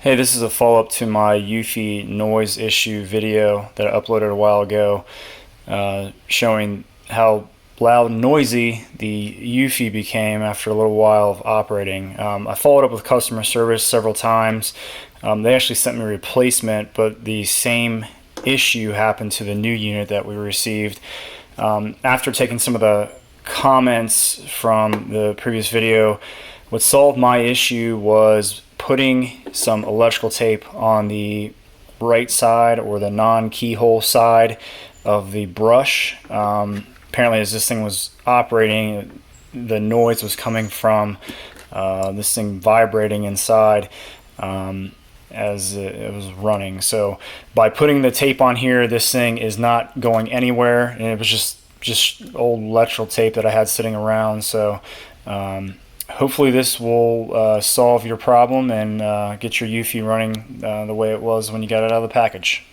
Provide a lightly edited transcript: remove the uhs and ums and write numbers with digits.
Hey, this is a follow-up to my Eufy noise issue video that I uploaded a while ago, showing how loud and noisy the Eufy became after a little while of operating. I followed up with customer service several times. They actually sent me a replacement, but the same issue happened to the new unit that we received. After taking some of the comments from the previous video, what solved my issue was putting some electrical tape on the right side or the non-keyhole side of the brush. Apparently, as this thing was operating, the noise was coming from this thing vibrating inside as it was running. So by putting the tape on here, this thing is not going anywhere, and it was just old electrical tape that I had sitting around. So hopefully this will solve your problem and get your Eufy running the way it was when you got it out of the package.